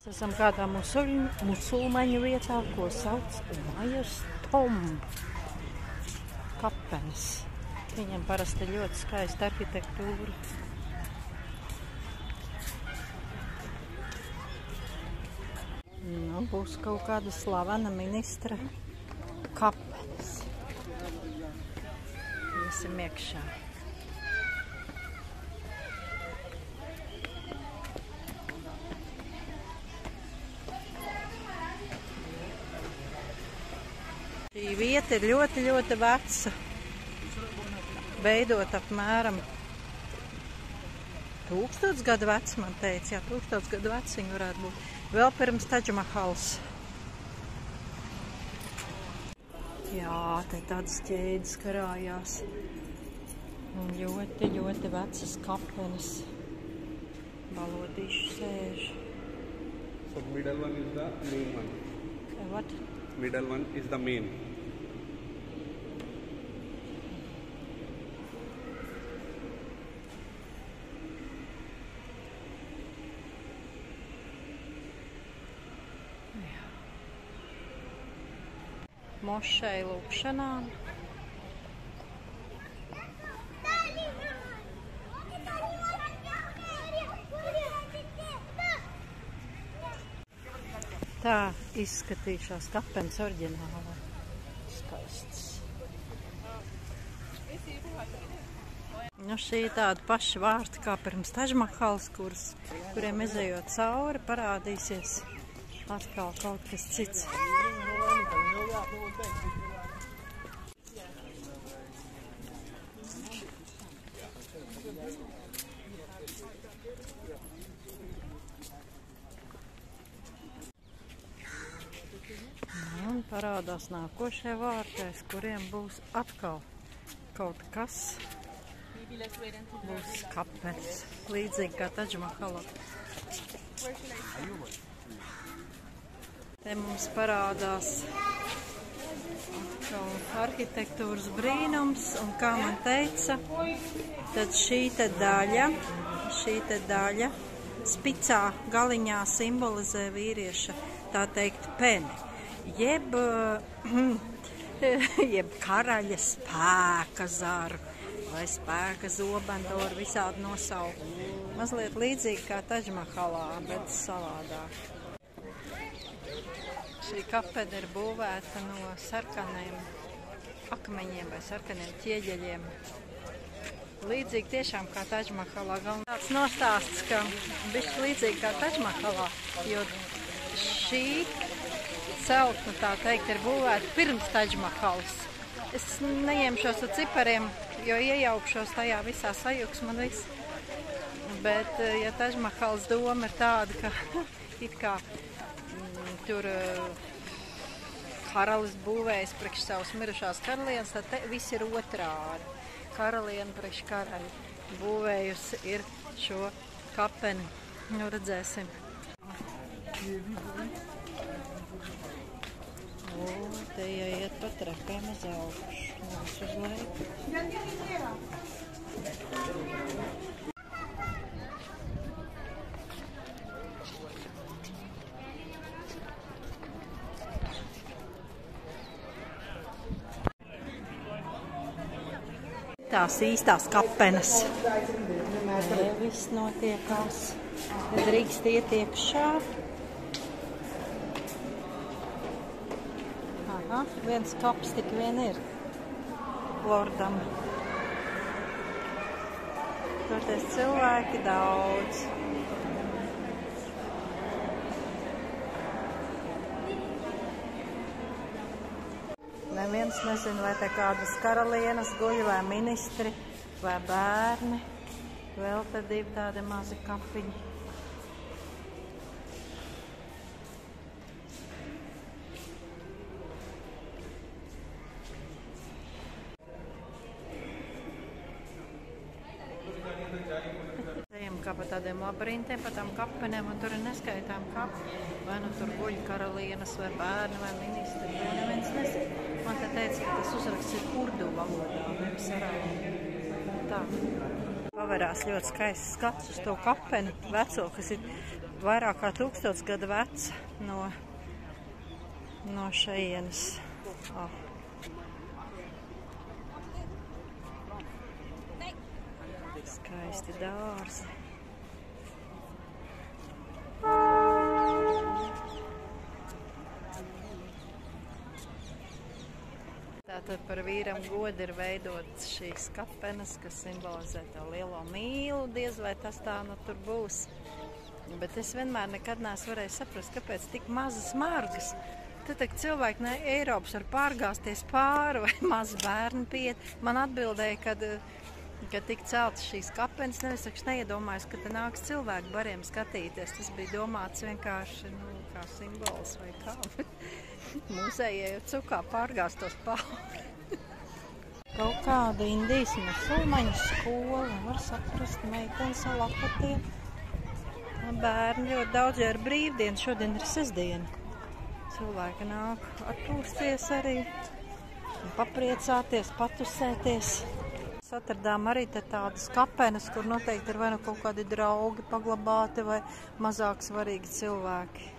Esam kādā musulmaņu vietā, ko sauc Majas Tomb kapenes. Viņam parasti ļoti skaista arhitektūra. Nu, būs kaut kāda slavena ministra kapenes. Iesim iekšā. Šī vieta ir ļoti veca. Veidot apmēram 1000 gadu vecs, man teica. Jā, 1000 gadu vecs viņa varētu būt. Vēl pirms Tadžmahals. Jā, te tādas ķēdes karājās. Un ļoti vecas kapenes. Balodīši sēž. So middle one is the main one. What? Middle one is the main. Mošai lūkšanām. Tā izskatīšās kapenes oriģināli. Skaists. Nu, šī tāda paša vārta kā pirms Tadžmahals, kuriem izejot cauri, parādīsies atkal kaut kas cits. Un parādās nākošie vārti, aiz kuriem būs atkal kaut kas. Būs kapenes, līdzīgi kā Tadžmahalā. Te mums parādās atkal arhitektūras brīnums, un kā man teica, tad šī te daļa spicā galiņā simbolizē vīrieša, tā teikt, peni. Jeb karaļa spēka zaru vai spēka zobendoru, visādi nosaukt. Mazliet līdzīgi kā Tadžmahalā, bet savādāk. Šī kapene ir būvēta no sarkaniem akmeņiem vai sarkaniem ķieģeļiem. Līdzīgi tiešām kā Tadžmahalā. Tāds nostāsts, ka bišķi līdzīgi kā Tadžmahalā, jo šī celtne, tā teikt, ir būvēta pirms Tadžmahals. Es neņemšos ar cipariem, jo iejaukšos tajā visā sajuksmā un viss. Bet, ja Tadžmahals doma ir tāda, ka it kā tur karalis būvējas priekš savas mirušās karalienes, tad te viss ir otrādi. Karaliene priekš karaļa būvējusi ir šo kapeni. Nu, redzēsim. O, te jāiet pa trepēm uz augšu, nevis uz leju. Tās īstās kapenes. Te viss notiekās. Drīkst iet iekšā. Aha, viens kaps tik vien ir lordam. Toties cilvēki daudz. Neviens nezina, vai te kādas karalienes guļ, vai ministri, vai bērni. Vēl te divi tādi mazi kapiņi. Ejam kā pa tādiem labirintiem, pa tām kapenēm, un tur ir neskaitām kapi. Vai nu tur guļ karalienes, vai bērni, vai ministri, vai neviens nezina. Man te teica, ka tas uzraksts ir urdu valodā, nevis arābu. Tā. Pavērās ļoti skaists skats uz to kapeni veco, kas ir vairāk kā 1000 gadu veca no šejienes. Skaisti dārzi. Tātad par vīram godu ir veidotas šīs kapenes, kas simbolizē to lielo mīlu, diez vai tas tā nu tur būs. Bet es vienmēr nekad neesmu varējis saprast, kāpēc tik mazas margas. Tad cilvēki no Eiropas var pārgāsties pāri vai mazi bērni piet. Man atbildēja, kad tik celtas šīs kapenes, es neiedomājos, ka te nāks cilvēki bariem skatīties. Tas bija domāts vienkārši kā simbols vai kā. Mūsējie cukā pārgāstos pāri. Kaut kāda Indijas musulmaņu skola, var saprast, meitenes ar lapatiem. Bērni ļoti daudz jau ir brīvdiena, šodien ir sestdiena. Cilvēki nāk atpūsties arī, papriecāties, patusēties. Atradām arī te tādas kapenes, kur noteikti ir vai nu kaut kādi draugi paglabāti vai mazāk svarīgi cilvēki.